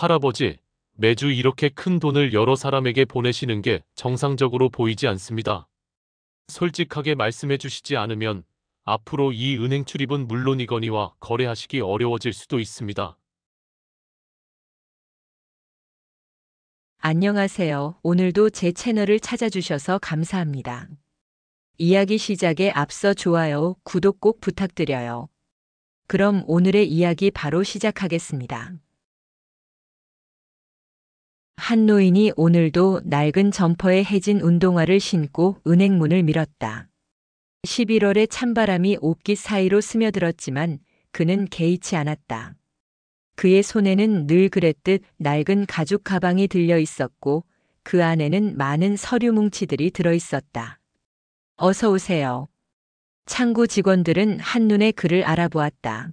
할아버지, 매주 이렇게 큰 돈을 여러 사람에게 보내시는 게 정상적으로 보이지 않습니다. 솔직하게 말씀해 주시지 않으면 앞으로 이 은행 출입은 물론이거니와 거래하시기 어려워질 수도 있습니다. 안녕하세요. 오늘도 제 채널을 찾아주셔서 감사합니다. 이야기 시작에 앞서 좋아요, 구독 꼭 부탁드려요. 그럼 오늘의 이야기 바로 시작하겠습니다. 한 노인이 오늘도 낡은 점퍼에 해진 운동화를 신고 은행 문을 밀었다. 11월에 찬바람이 옷깃 사이로 스며들었지만 그는 개의치 않았다. 그의 손에는 늘 그랬듯 낡은 가죽 가방이 들려 있었고 그 안에는 많은 서류 뭉치들이 들어 있었다. 어서 오세요. 창구 직원들은 한눈에 그를 알아보았다.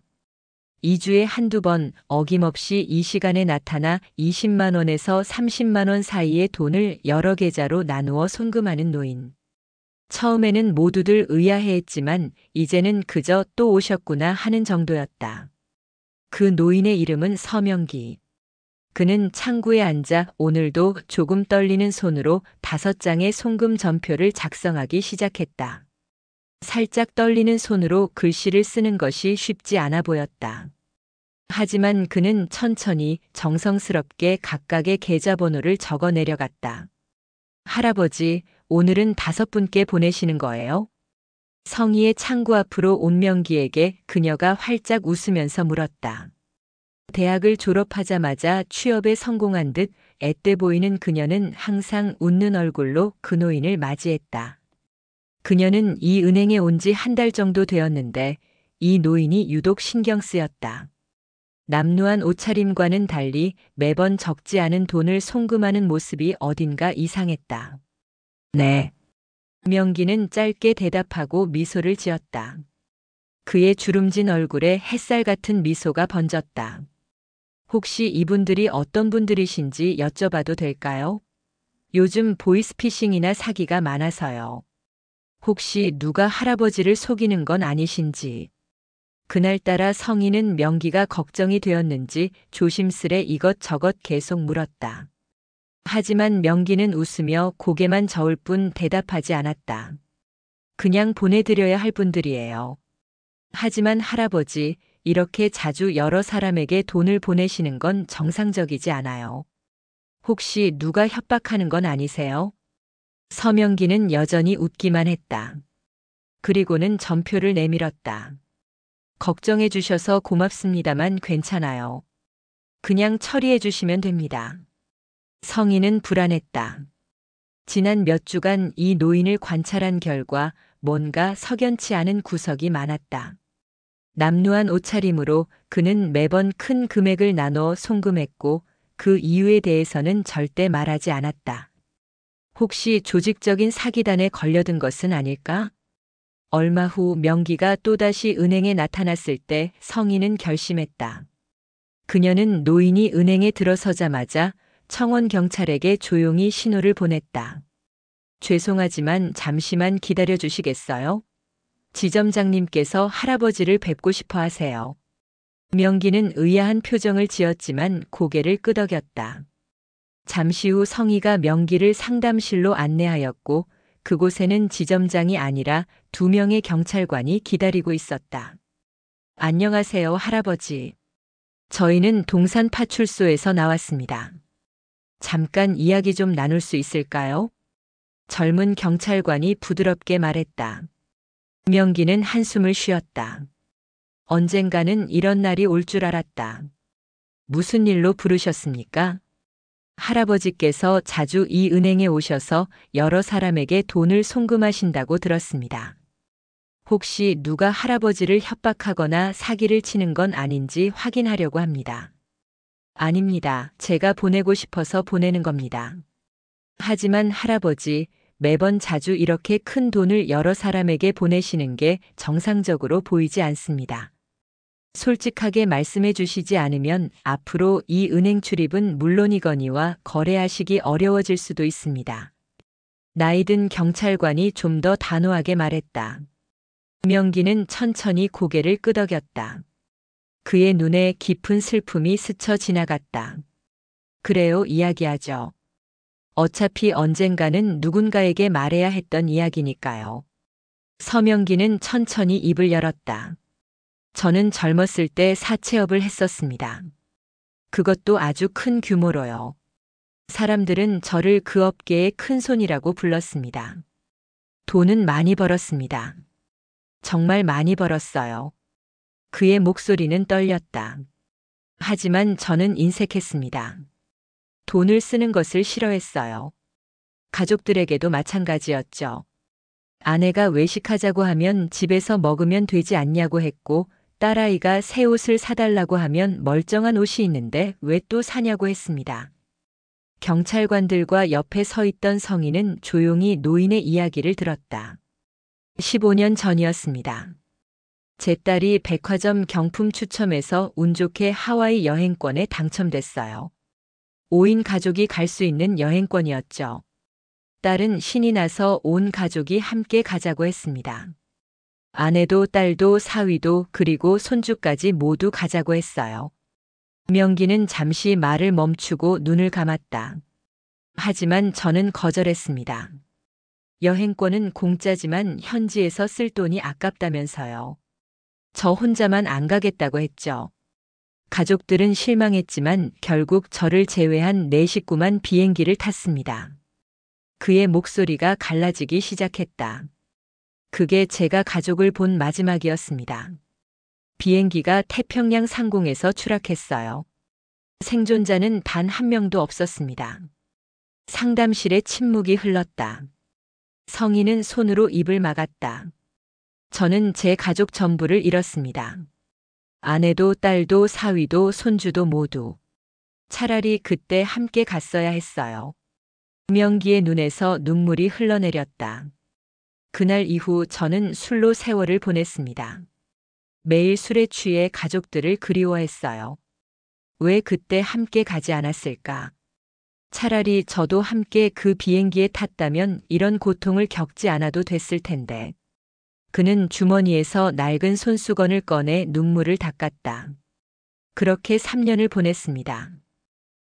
2주에 한두 번 어김없이 이 시간에 나타나 20만 원에서 30만 원 사이의 돈을 여러 계좌로 나누어 송금하는 노인. 처음에는 모두들 의아해했지만 이제는 그저 또 오셨구나 하는 정도였다. 그 노인의 이름은 서명기. 그는 창구에 앉아 오늘도 조금 떨리는 손으로 5장의 송금 전표를 작성하기 시작했다. 살짝 떨리는 손으로 글씨를 쓰는 것이 쉽지 않아 보였다. 하지만 그는 천천히 정성스럽게 각각의 계좌번호를 적어 내려갔다. 할아버지, 오늘은 5분께 보내시는 거예요? 성희의 창구 앞으로 온 명기에게 그녀가 활짝 웃으면서 물었다. 대학을 졸업하자마자 취업에 성공한 듯 앳돼 보이는 그녀는 항상 웃는 얼굴로 그 노인을 맞이했다. 그녀는 이 은행에 온 지 한 달 정도 되었는데 이 노인이 유독 신경 쓰였다. 남루한 옷차림과는 달리 매번 적지 않은 돈을 송금하는 모습이 어딘가 이상했다. 네. 명기는 짧게 대답하고 미소를 지었다. 그의 주름진 얼굴에 햇살 같은 미소가 번졌다. 혹시 이분들이 어떤 분들이신지 여쭤봐도 될까요? 요즘 보이스피싱이나 사기가 많아서요. 혹시 누가 할아버지를 속이는 건 아니신지. 그날따라 성희는 명기가 걱정이 되었는지 조심스레 이것저것 계속 물었다. 하지만 명기는 웃으며 고개만 저을 뿐 대답하지 않았다. 그냥 보내드려야 할 분들이에요. 하지만 할아버지, 이렇게 자주 여러 사람에게 돈을 보내시는 건 정상적이지 않아요. 혹시 누가 협박하는 건 아니세요? 서명기는 여전히 웃기만 했다. 그리고는 전표를 내밀었다. 걱정해 주셔서 고맙습니다만 괜찮아요. 그냥 처리해 주시면 됩니다. 성희는 불안했다. 지난 몇 주간 이 노인을 관찰한 결과 뭔가 석연치 않은 구석이 많았다. 남루한 옷차림으로 그는 매번 큰 금액을 나눠 송금했고 그 이유에 대해서는 절대 말하지 않았다. 혹시 조직적인 사기단에 걸려든 것은 아닐까? 얼마 후 명기가 또다시 은행에 나타났을 때 성희는 결심했다. 그녀는 노인이 은행에 들어서자마자 청원 경찰에게 조용히 신호를 보냈다. 죄송하지만 잠시만 기다려 주시겠어요? 지점장님께서 할아버지를 뵙고 싶어 하세요. 명기는 의아한 표정을 지었지만 고개를 끄덕였다. 잠시 후 성희가 명기를 상담실로 안내하였고 그곳에는 지점장이 아니라 2명의 경찰관이 기다리고 있었다. 안녕하세요, 할아버지. 저희는 동산 파출소에서 나왔습니다. 잠깐 이야기 좀 나눌 수 있을까요? 젊은 경찰관이 부드럽게 말했다. 명기는 한숨을 쉬었다. 언젠가는 이런 날이 올 줄 알았다. 무슨 일로 부르셨습니까? 할아버지께서 자주 이 은행에 오셔서 여러 사람에게 돈을 송금하신다고 들었습니다. 혹시 누가 할아버지를 협박하거나 사기를 치는 건 아닌지 확인하려고 합니다. 아닙니다. 제가 보내고 싶어서 보내는 겁니다. 하지만 할아버지, 매번 자주 이렇게 큰 돈을 여러 사람에게 보내시는 게 정상적으로 보이지 않습니다. 솔직하게 말씀해 주시지 않으면 앞으로 이 은행 출입은 물론이거니와 거래하시기 어려워질 수도 있습니다. 나이든 경찰관이 좀 더 단호하게 말했다. 명기는 천천히 고개를 끄덕였다. 그의 눈에 깊은 슬픔이 스쳐 지나갔다. 그래요, 이야기하죠. 어차피 언젠가는 누군가에게 말해야 했던 이야기니까요. 서명기는 천천히 입을 열었다. 저는 젊었을 때 사채업을 했었습니다. 그것도 아주 큰 규모로요. 사람들은 저를 그 업계의 큰손이라고 불렀습니다. 돈은 많이 벌었습니다. 정말 많이 벌었어요. 그의 목소리는 떨렸다. 하지만 저는 인색했습니다. 돈을 쓰는 것을 싫어했어요. 가족들에게도 마찬가지였죠. 아내가 외식하자고 하면 집에서 먹으면 되지 않냐고 했고, 딸아이가 새 옷을 사달라고 하면 멀쩡한 옷이 있는데 왜 또 사냐고 했습니다. 경찰관들과 옆에 서 있던 성인은 조용히 노인의 이야기를 들었다. 15년 전이었습니다. 제 딸이 백화점 경품 추첨에서 운 좋게 하와이 여행권에 당첨됐어요. 5인 가족이 갈 수 있는 여행권이었죠. 딸은 신이 나서 온 가족이 함께 가자고 했습니다. 아내도 딸도 사위도 그리고 손주까지 모두 가자고 했어요. 명기는 잠시 말을 멈추고 눈을 감았다. 하지만 저는 거절했습니다. 여행권은 공짜지만 현지에서 쓸 돈이 아깝다면서요. 저 혼자만 안 가겠다고 했죠. 가족들은 실망했지만 결국 저를 제외한 4식구만 비행기를 탔습니다. 그의 목소리가 갈라지기 시작했다. 그게 제가 가족을 본 마지막이었습니다. 비행기가 태평양 상공에서 추락했어요. 생존자는 단 한 명도 없었습니다. 상담실에 침묵이 흘렀다. 성인은 손으로 입을 막았다. 저는 제 가족 전부를 잃었습니다. 아내도 딸도 사위도 손주도 모두. 차라리 그때 함께 갔어야 했어요. 명기의 눈에서 눈물이 흘러내렸다. 그날 이후 저는 술로 세월을 보냈습니다. 매일 술에 취해 가족들을 그리워했어요. 왜 그때 함께 가지 않았을까? 차라리 저도 함께 그 비행기에 탔다면 이런 고통을 겪지 않아도 됐을 텐데. 그는 주머니에서 낡은 손수건을 꺼내 눈물을 닦았다. 그렇게 3년을 보냈습니다.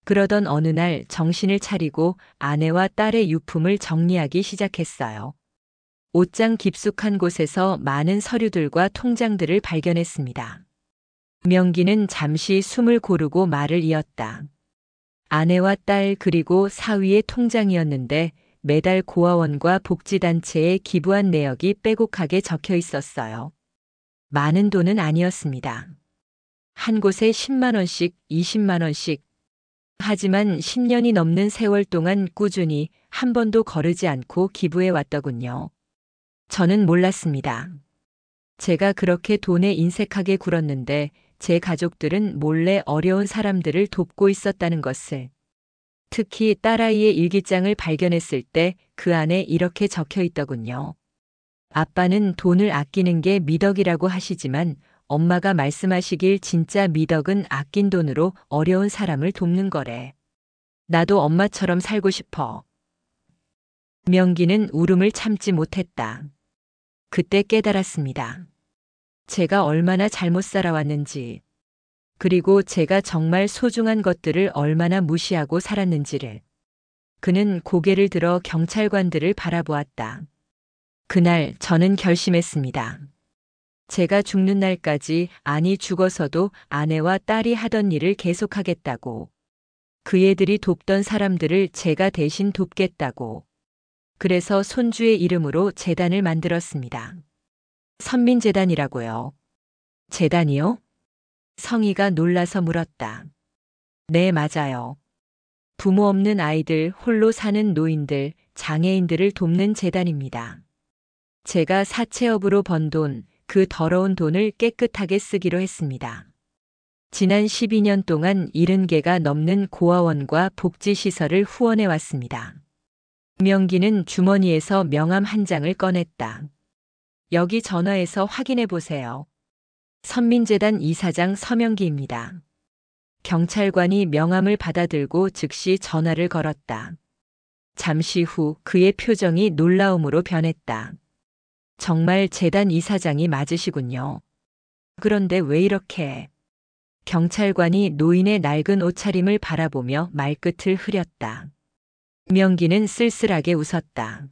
그러던 어느 날 정신을 차리고 아내와 딸의 유품을 정리하기 시작했어요. 옷장 깊숙한 곳에서 많은 서류들과 통장들을 발견했습니다. 명기는 잠시 숨을 고르고 말을 이었다. 아내와 딸 그리고 사위의 통장이었는데 매달 고아원과 복지단체에 기부한 내역이 빼곡하게 적혀 있었어요. 많은 돈은 아니었습니다. 한 곳에 10만 원씩, 20만 원씩. 하지만 10년이 넘는 세월 동안 꾸준히 한 번도 거르지 않고 기부해 왔더군요. 저는 몰랐습니다. 제가 그렇게 돈에 인색하게 굴었는데 제 가족들은 몰래 어려운 사람들을 돕고 있었다는 것을. 특히 딸아이의 일기장을 발견했을 때 그 안에 이렇게 적혀 있더군요. 아빠는 돈을 아끼는 게 미덕이라고 하시지만 엄마가 말씀하시길 진짜 미덕은 아낀 돈으로 어려운 사람을 돕는 거래. 나도 엄마처럼 살고 싶어. 명기는 울음을 참지 못했다. 그때 깨달았습니다. 제가 얼마나 잘못 살아왔는지, 그리고 제가 정말 소중한 것들을 얼마나 무시하고 살았는지를. 그는 고개를 들어 경찰관들을 바라보았다. 그날 저는 결심했습니다. 제가 죽는 날까지, 아니 죽어서도 아내와 딸이 하던 일을 계속하겠다고. 그 애들이 돕던 사람들을 제가 대신 돕겠다고. 그래서 손주의 이름으로 재단을 만들었습니다. 선민재단이라고요. 재단이요? 성희가 놀라서 물었다. 네, 맞아요. 부모 없는 아이들, 홀로 사는 노인들, 장애인들을 돕는 재단입니다. 제가 사채업으로 번 돈, 그 더러운 돈을 깨끗하게 쓰기로 했습니다. 지난 12년 동안 70개가 넘는 고아원과 복지시설을 후원해 왔습니다. 명기는 주머니에서 명함 한 장을 꺼냈다. 여기 전화해서 확인해 보세요. 선민재단 이사장 서명기입니다. 경찰관이 명함을 받아들고 즉시 전화를 걸었다. 잠시 후 그의 표정이 놀라움으로 변했다. 정말 재단 이사장이 맞으시군요. 그런데 왜 이렇게 경찰관이 노인의 낡은 옷차림을 바라보며 말끝을 흐렸다. 명기는 쓸쓸하게 웃었다.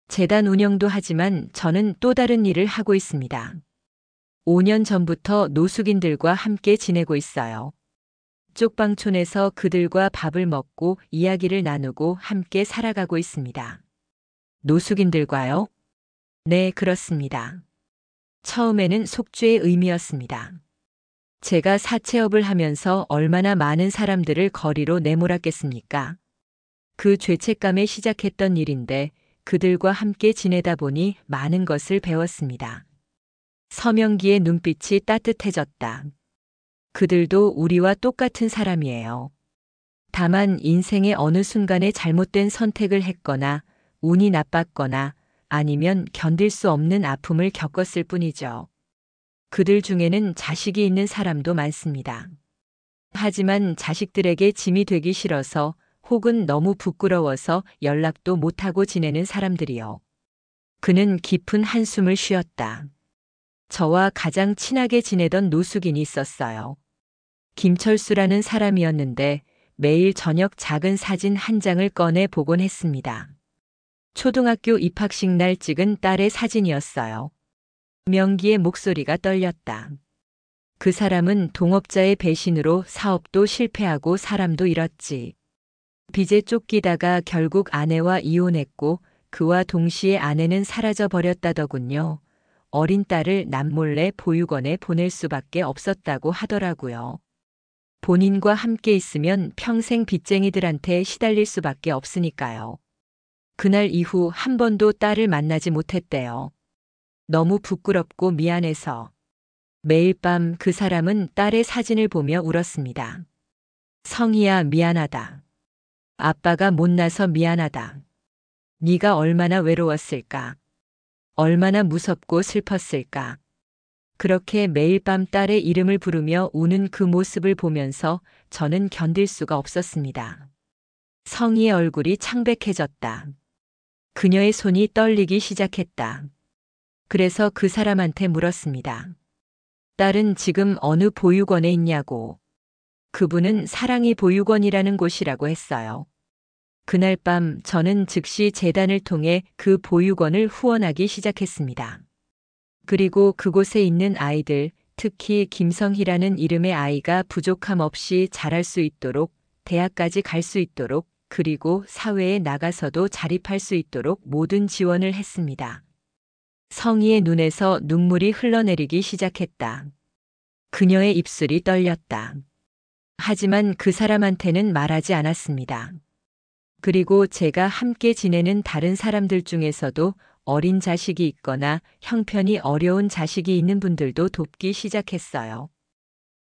재단 운영도 하지만 저는 또 다른 일을 하고 있습니다. 5년 전부터 노숙인들과 함께 지내고 있어요. 쪽방촌에서 그들과 밥을 먹고 이야기를 나누고 함께 살아가고 있습니다. 노숙인들과요? 네, 그렇습니다. 처음에는 속죄의 의미였습니다. 제가 사채업을 하면서 얼마나 많은 사람들을 거리로 내몰았겠습니까? 그 죄책감에 시작했던 일인데 그들과 함께 지내다 보니 많은 것을 배웠습니다. 서명기의 눈빛이 따뜻해졌다. 그들도 우리와 똑같은 사람이에요. 다만 인생의 어느 순간에 잘못된 선택을 했거나 운이 나빴거나 아니면 견딜 수 없는 아픔을 겪었을 뿐이죠. 그들 중에는 자식이 있는 사람도 많습니다. 하지만 자식들에게 짐이 되기 싫어서 혹은 너무 부끄러워서 연락도 못하고 지내는 사람들이요. 그는 깊은 한숨을 쉬었다. 저와 가장 친하게 지내던 노숙인이 있었어요. 김철수라는 사람이었는데 매일 저녁 작은 사진 한 장을 꺼내 보곤 했습니다. 초등학교 입학식 날 찍은 딸의 사진이었어요. 명기의 목소리가 떨렸다. 그 사람은 동업자의 배신으로 사업도 실패하고 사람도 잃었지. 빚에 쫓기다가 결국 아내와 이혼했고 그와 동시에 아내는 사라져 버렸다더군요. 어린 딸을 남몰래 보육원에 보낼 수밖에 없었다고 하더라고요. 본인과 함께 있으면 평생 빚쟁이들한테 시달릴 수밖에 없으니까요. 그날 이후 한 번도 딸을 만나지 못했대요. 너무 부끄럽고 미안해서. 매일 밤 그 사람은 딸의 사진을 보며 울었습니다. 성희야, 미안하다. 아빠가 못나서 미안하다. 네가 얼마나 외로웠을까. 얼마나 무섭고 슬펐을까. 그렇게 매일 밤 딸의 이름을 부르며 우는 그 모습을 보면서 저는 견딜 수가 없었습니다. 성희의 얼굴이 창백해졌다. 그녀의 손이 떨리기 시작했다. 그래서 그 사람한테 물었습니다. 딸은 지금 어느 보육원에 있냐고. 그분은 사랑이 보육원이라는 곳이라고 했어요. 그날 밤 저는 즉시 재단을 통해 그 보육원을 후원하기 시작했습니다. 그리고 그곳에 있는 아이들, 특히 김성희라는 이름의 아이가 부족함 없이 자랄 수 있도록, 대학까지 갈 수 있도록, 그리고 사회에 나가서도 자립할 수 있도록 모든 지원을 했습니다. 성희의 눈에서 눈물이 흘러내리기 시작했다. 그녀의 입술이 떨렸다. 하지만 그 사람한테는 말하지 않았습니다. 그리고 제가 함께 지내는 다른 사람들 중에서도 어린 자식이 있거나 형편이 어려운 자식이 있는 분들도 돕기 시작했어요.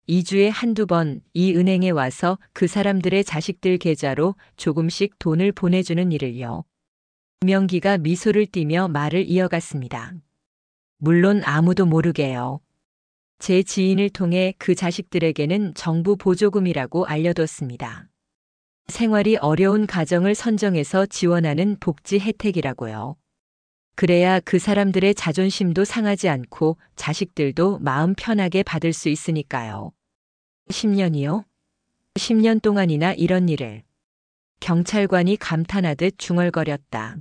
2주에 한두 번 이 은행에 와서 그 사람들의 자식들 계좌로 조금씩 돈을 보내주는 일을요. 명기가 미소를 띠며 말을 이어갔습니다. 물론 아무도 모르게요. 제 지인을 통해 그 자식들에게는 정부 보조금이라고 알려뒀습니다. 생활이 어려운 가정을 선정해서 지원하는 복지 혜택이라고요. 그래야 그 사람들의 자존심도 상하지 않고 자식들도 마음 편하게 받을 수 있으니까요. 10년이요? 10년 동안이나 이런 일을. 경찰관이 감탄하듯 중얼거렸다.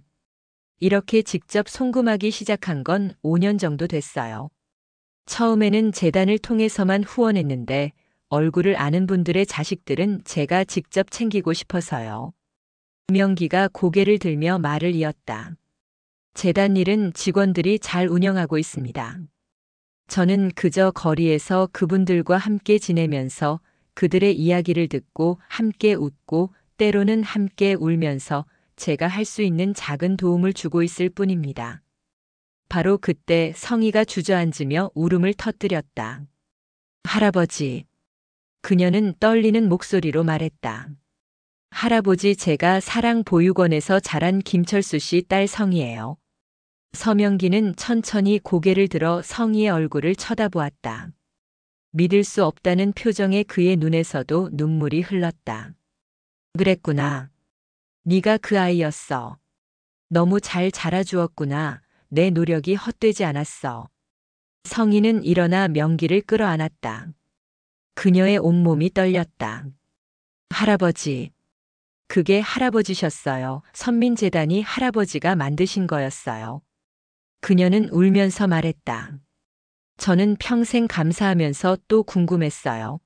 이렇게 직접 송금하기 시작한 건 5년 정도 됐어요. 처음에는 재단을 통해서만 후원했는데 얼굴을 아는 분들의 자식들은 제가 직접 챙기고 싶어서요. 명기가 고개를 들며 말을 이었다. 재단 일은 직원들이 잘 운영하고 있습니다. 저는 그저 거리에서 그분들과 함께 지내면서 그들의 이야기를 듣고 함께 웃고 때로는 함께 울면서 제가 할 수 있는 작은 도움을 주고 있을 뿐입니다. 바로 그때 성희가 주저앉으며 울음을 터뜨렸다. 할아버지. 그녀는 떨리는 목소리로 말했다. 할아버지, 제가 사랑보육원에서 자란 김철수 씨 딸 성희예요. 서명기는 천천히 고개를 들어 성희의 얼굴을 쳐다보았다. 믿을 수 없다는 표정의 그의 눈에서도 눈물이 흘렀다. 그랬구나. 네가 그 아이였어. 너무 잘 자라주었구나. 내 노력이 헛되지 않았어. 성희는 일어나 명기를 끌어안았다. 그녀의 온몸이 떨렸다. 할아버지. 그게 할아버지셨어요. 선민재단이 할아버지가 만드신 거였어요. 그녀는 울면서 말했다. 저는 평생 감사하면서 또 궁금했어요.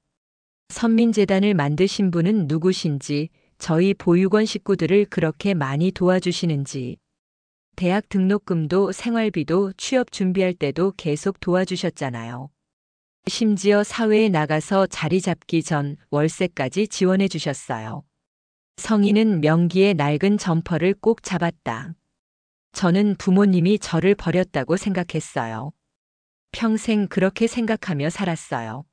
선민재단을 만드신 분은 누구신지, 저희 보육원 식구들을 그렇게 많이 도와주시는지, 대학 등록금도 생활비도 취업 준비할 때도 계속 도와주셨잖아요. 심지어 사회에 나가서 자리 잡기 전 월세까지 지원해 주셨어요. 성인은 명기의 낡은 점퍼를 꼭 잡았다. 저는 부모님이 저를 버렸다고 생각했어요. 평생 그렇게 생각하며 살았어요.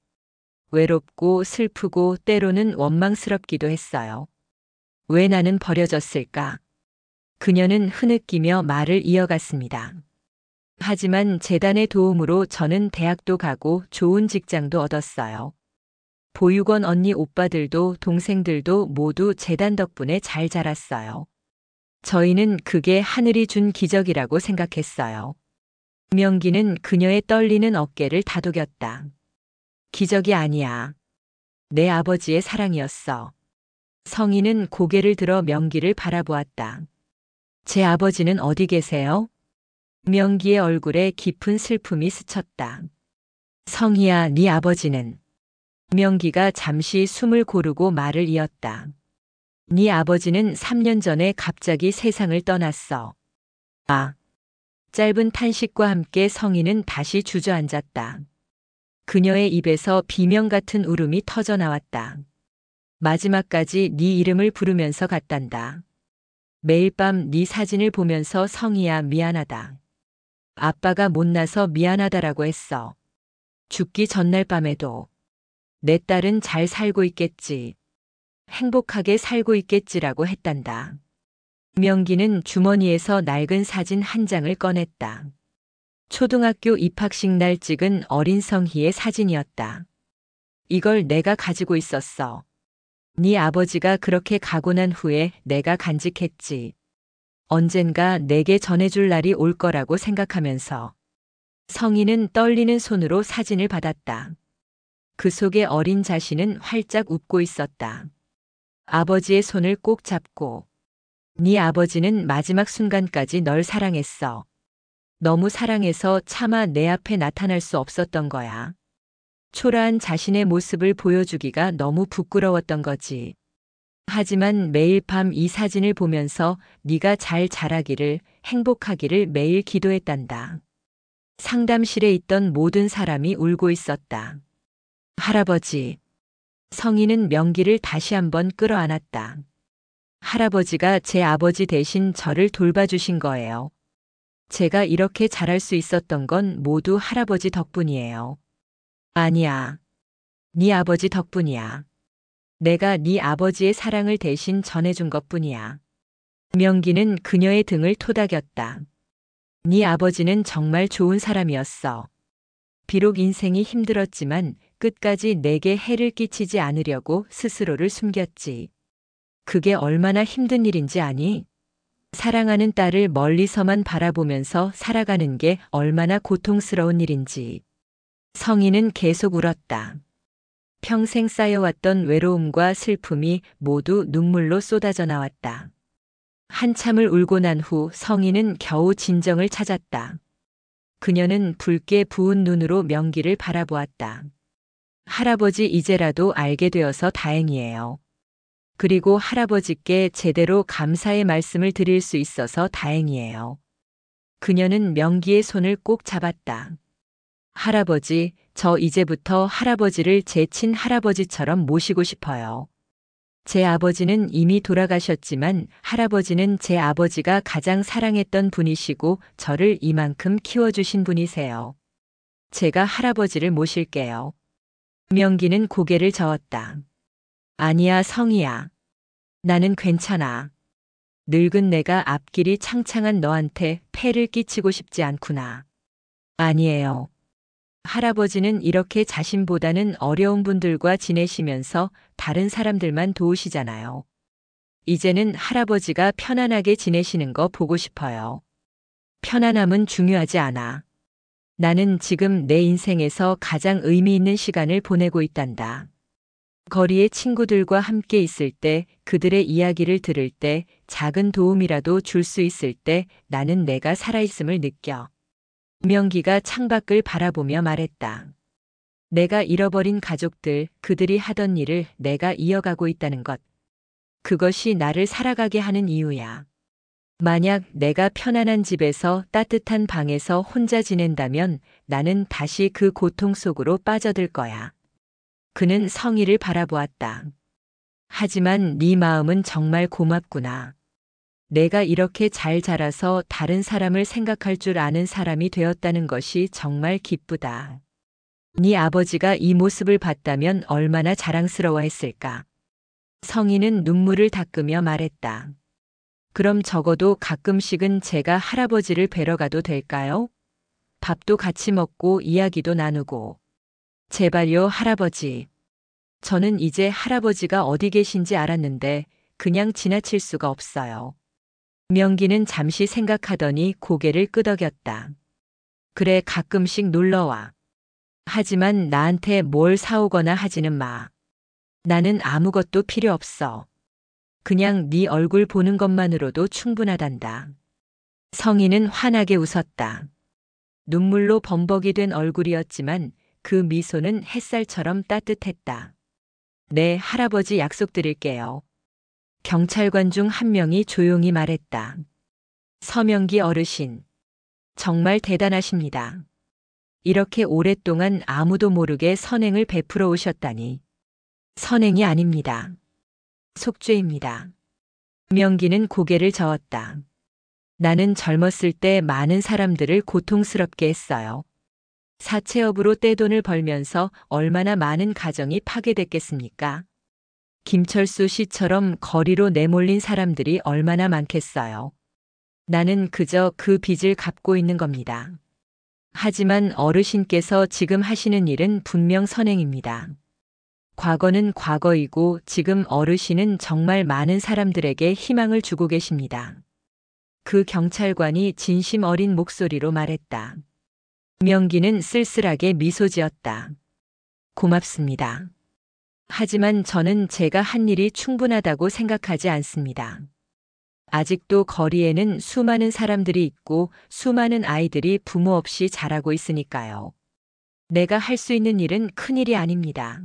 외롭고 슬프고 때로는 원망스럽기도 했어요. 왜 나는 버려졌을까? 그녀는 흐느끼며 말을 이어갔습니다. 하지만 재단의 도움으로 저는 대학도 가고 좋은 직장도 얻었어요. 보육원 언니 오빠들도 동생들도 모두 재단 덕분에 잘 자랐어요. 저희는 그게 하늘이 준 기적이라고 생각했어요. 명기는 그녀의 떨리는 어깨를 다독였다. 기적이 아니야. 내 아버지의 사랑이었어. 성인은 고개를 들어 명기를 바라보았다. 제 아버지는 어디 계세요? 명기의 얼굴에 깊은 슬픔이 스쳤다. 성희야, 네 아버지는. 명기가 잠시 숨을 고르고 말을 이었다. 네 아버지는 3년 전에 갑자기 세상을 떠났어. 아. 짧은 탄식과 함께 성인은 다시 주저앉았다. 그녀의 입에서 비명 같은 울음이 터져 나왔다. 마지막까지 네 이름을 부르면서 갔단다. 매일 밤 네 사진을 보면서 성희야 미안하다. 아빠가 못나서 미안하다라고 했어. 죽기 전날 밤에도. 내 딸은 잘 살고 있겠지. 행복하게 살고 있겠지라고 했단다. 명기는 주머니에서 낡은 사진 한 장을 꺼냈다. 초등학교 입학식 날 찍은 어린 성희의 사진이었다. 이걸 내가 가지고 있었어. 네 아버지가 그렇게 가고 난 후에 내가 간직했지. 언젠가 내게 전해줄 날이 올 거라고 생각하면서. 성희는 떨리는 손으로 사진을 받았다. 그 속에 어린 자신은 활짝 웃고 있었다. 아버지의 손을 꼭 잡고. 네 아버지는 마지막 순간까지 널 사랑했어. 너무 사랑해서 차마 내 앞에 나타날 수 없었던 거야. 초라한 자신의 모습을 보여주기가 너무 부끄러웠던 거지. 하지만 매일 밤 이 사진을 보면서 네가 잘 자라기를, 행복하기를 매일 기도했단다. 상담실에 있던 모든 사람이 울고 있었다. 할아버지. 성인은 명기를 다시 한번 끌어안았다. 할아버지가 제 아버지 대신 저를 돌봐주신 거예요. 제가 이렇게 잘할 수 있었던 건 모두 할아버지 덕분이에요. 아니야. 네 아버지 덕분이야. 내가 네 아버지의 사랑을 대신 전해준 것뿐이야. 명기는 그녀의 등을 토닥였다. 네 아버지는 정말 좋은 사람이었어. 비록 인생이 힘들었지만 끝까지 내게 해를 끼치지 않으려고 스스로를 숨겼지. 그게 얼마나 힘든 일인지 아니? 사랑하는 딸을 멀리서만 바라보면서 살아가는 게 얼마나 고통스러운 일인지. 성인은 계속 울었다. 평생 쌓여왔던 외로움과 슬픔이 모두 눈물로 쏟아져 나왔다. 한참을 울고 난 후 성인은 겨우 진정을 찾았다. 그녀는 붉게 부은 눈으로 명기를 바라보았다. 할아버지 이제라도 알게 되어서 다행이에요. 그리고 할아버지께 제대로 감사의 말씀을 드릴 수 있어서 다행이에요. 그녀는 명기의 손을 꼭 잡았다. 할아버지, 저 이제부터 할아버지를 제 친할아버지처럼 모시고 싶어요. 제 아버지는 이미 돌아가셨지만 할아버지는 제 아버지가 가장 사랑했던 분이시고 저를 이만큼 키워주신 분이세요. 제가 할아버지를 모실게요. 명기는 고개를 저었다. 아니야, 성희야. 나는 괜찮아. 늙은 내가 앞길이 창창한 너한테 폐를 끼치고 싶지 않구나. 아니에요. 할아버지는 이렇게 자신보다는 어려운 분들과 지내시면서 다른 사람들만 도우시잖아요. 이제는 할아버지가 편안하게 지내시는 거 보고 싶어요. 편안함은 중요하지 않아. 나는 지금 내 인생에서 가장 의미 있는 시간을 보내고 있단다. 거리의 친구들과 함께 있을 때, 그들의 이야기를 들을 때, 작은 도움이라도 줄 수 있을 때 나는 내가 살아있음을 느껴. 명기가 창밖을 바라보며 말했다. 내가 잃어버린 가족들, 그들이 하던 일을 내가 이어가고 있다는 것. 그것이 나를 살아가게 하는 이유야. 만약 내가 편안한 집에서 따뜻한 방에서 혼자 지낸다면 나는 다시 그 고통 속으로 빠져들 거야. 그는 성희를 바라보았다. 하지만 네 마음은 정말 고맙구나. 내가 이렇게 잘 자라서 다른 사람을 생각할 줄 아는 사람이 되었다는 것이 정말 기쁘다. 네 아버지가 이 모습을 봤다면 얼마나 자랑스러워했을까. 성희는 눈물을 닦으며 말했다. 그럼 적어도 가끔씩은 제가 할아버지를 뵈러 가도 될까요? 밥도 같이 먹고 이야기도 나누고. 제발요, 할아버지. 저는 이제 할아버지가 어디 계신지 알았는데 그냥 지나칠 수가 없어요. 명기는 잠시 생각하더니 고개를 끄덕였다. 그래, 가끔씩 놀러와. 하지만 나한테 뭘 사오거나 하지는 마. 나는 아무것도 필요 없어. 그냥 네 얼굴 보는 것만으로도 충분하단다. 성희는 환하게 웃었다. 눈물로 범벅이 된 얼굴이었지만 그 미소는 햇살처럼 따뜻했다. 네, 할아버지 약속드릴게요. 경찰관 중 한 명이 조용히 말했다. 서명기 어르신. 정말 대단하십니다. 이렇게 오랫동안 아무도 모르게 선행을 베풀어 오셨다니. 선행이 아닙니다. 속죄입니다. 명기는 고개를 저었다. 나는 젊었을 때 많은 사람들을 고통스럽게 했어요. 사채업으로 떼돈을 벌면서 얼마나 많은 가정이 파괴됐겠습니까? 김철수 씨처럼 거리로 내몰린 사람들이 얼마나 많겠어요. 나는 그저 그 빚을 갚고 있는 겁니다. 하지만 어르신께서 지금 하시는 일은 분명 선행입니다. 과거는 과거이고 지금 어르신은 정말 많은 사람들에게 희망을 주고 계십니다. 그 경찰관이 진심 어린 목소리로 말했다. 명기는 쓸쓸하게 미소 지었다. 고맙습니다. 하지만 저는 제가 한 일이 충분하다고 생각하지 않습니다. 아직도 거리에는 수많은 사람들이 있고 수많은 아이들이 부모 없이 자라고 있으니까요. 내가 할 수 있는 일은 큰일이 아닙니다.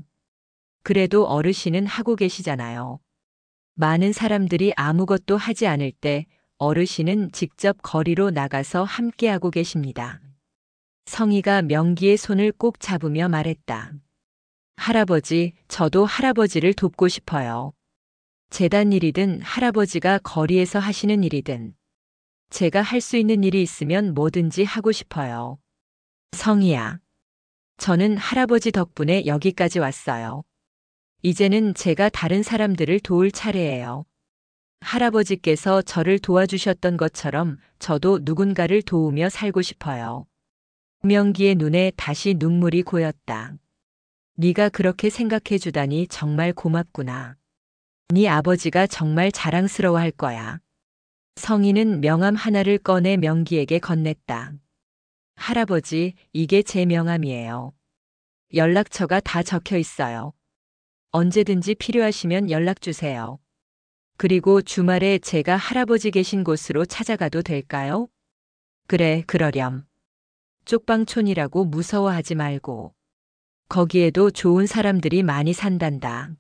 그래도 어르신은 하고 계시잖아요. 많은 사람들이 아무것도 하지 않을 때 어르신은 직접 거리로 나가서 함께하고 계십니다. 성희가 명기의 손을 꼭 잡으며 말했다. 할아버지, 저도 할아버지를 돕고 싶어요. 재단 일이든 할아버지가 거리에서 하시는 일이든 제가 할 수 있는 일이 있으면 뭐든지 하고 싶어요. 성희야, 저는 할아버지 덕분에 여기까지 왔어요. 이제는 제가 다른 사람들을 도울 차례예요. 할아버지께서 저를 도와주셨던 것처럼 저도 누군가를 도우며 살고 싶어요. 명기의 눈에 다시 눈물이 고였다. 네가 그렇게 생각해 주다니 정말 고맙구나. 네 아버지가 정말 자랑스러워할 거야. 성희는 명함 하나를 꺼내 명기에게 건넸다. 할아버지, 이게 제 명함이에요. 연락처가 다 적혀 있어요. 언제든지 필요하시면 연락 주세요. 그리고 주말에 제가 할아버지 계신 곳으로 찾아가도 될까요? 그래, 그러렴. 쪽방촌이라고 무서워하지 말고. 거기에도 좋은 사람들이 많이 산단다.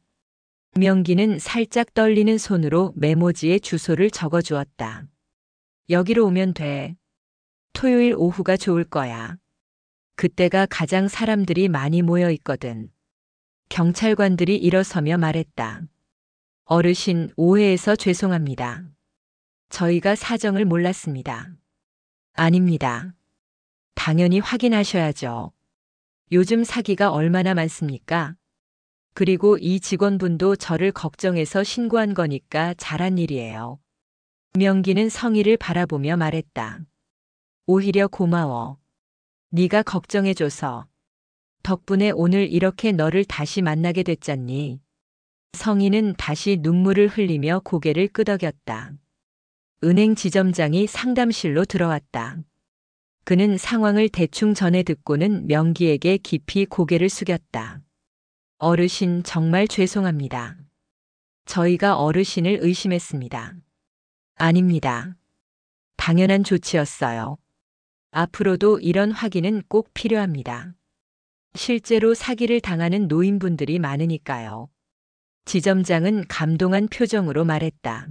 명기는 살짝 떨리는 손으로 메모지에 주소를 적어 주었다. 여기로 오면 돼. 토요일 오후가 좋을 거야. 그때가 가장 사람들이 많이 모여 있거든. 경찰관들이 일어서며 말했다. 어르신, 오해해서 죄송합니다. 저희가 사정을 몰랐습니다. 아닙니다. 당연히 확인하셔야죠. 요즘 사기가 얼마나 많습니까? 그리고 이 직원분도 저를 걱정해서 신고한 거니까 잘한 일이에요. 명기는 성희를 바라보며 말했다. 오히려 고마워. 네가 걱정해줘서. 덕분에 오늘 이렇게 너를 다시 만나게 됐잖니. 성희는 다시 눈물을 흘리며 고개를 끄덕였다. 은행 지점장이 상담실로 들어왔다. 그는 상황을 대충 전해 듣고는 명기에게 깊이 고개를 숙였다. 어르신 정말 죄송합니다. 저희가 어르신을 의심했습니다. 아닙니다. 당연한 조치였어요. 앞으로도 이런 확인은 꼭 필요합니다. 실제로 사기를 당하는 노인분들이 많으니까요. 지점장은 감동한 표정으로 말했다.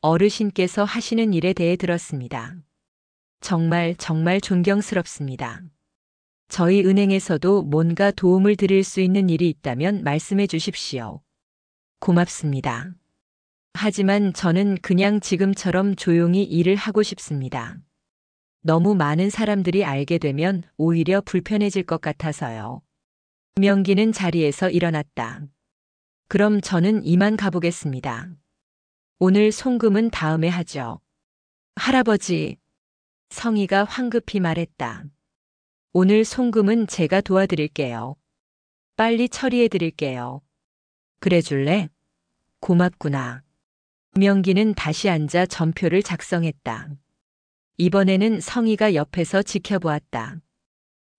어르신께서 하시는 일에 대해 들었습니다. 정말 존경스럽습니다. 저희 은행에서도 뭔가 도움을 드릴 수 있는 일이 있다면 말씀해 주십시오. 고맙습니다. 하지만 저는 그냥 지금처럼 조용히 일을 하고 싶습니다. 너무 많은 사람들이 알게 되면 오히려 불편해질 것 같아서요. 명기는 자리에서 일어났다. 그럼 저는 이만 가보겠습니다. 오늘 송금은 다음에 하죠. 할아버지, 성희가 황급히 말했다. 오늘 송금은 제가 도와드릴게요. 빨리 처리해 드릴게요. 그래 줄래? 고맙구나. 명기는 다시 앉아 전표를 작성했다. 이번에는 성희가 옆에서 지켜보았다.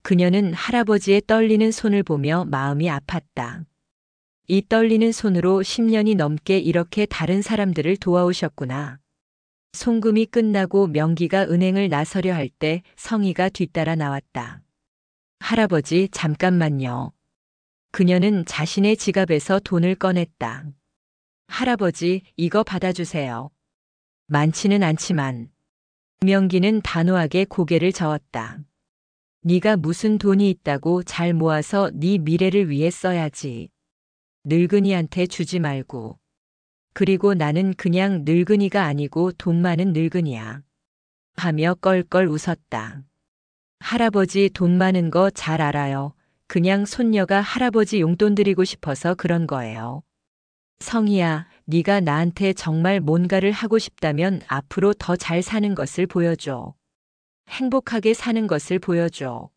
그녀는 할아버지의 떨리는 손을 보며 마음이 아팠다. 이 떨리는 손으로 10년이 넘게 이렇게 다른 사람들을 도와오셨구나. 송금이 끝나고 명기가 은행을 나서려 할 때 성희가 뒤따라 나왔다. 할아버지, 잠깐만요. 그녀는 자신의 지갑에서 돈을 꺼냈다. 할아버지, 이거 받아주세요. 많지는 않지만. 명기는 단호하게 고개를 저었다. 네가 무슨 돈이 있다고 잘 모아서 네 미래를 위해 써야지. 늙은이한테 주지 말고. 그리고 나는 그냥 늙은이가 아니고 돈 많은 늙은이야. 하며 껄껄 웃었다. 할아버지 돈 많은 거 잘 알아요. 그냥 손녀가 할아버지 용돈 드리고 싶어서 그런 거예요. 성희야, 네가 나한테 정말 뭔가를 하고 싶다면 앞으로 더 잘 사는 것을 보여줘. 행복하게 사는 것을 보여줘.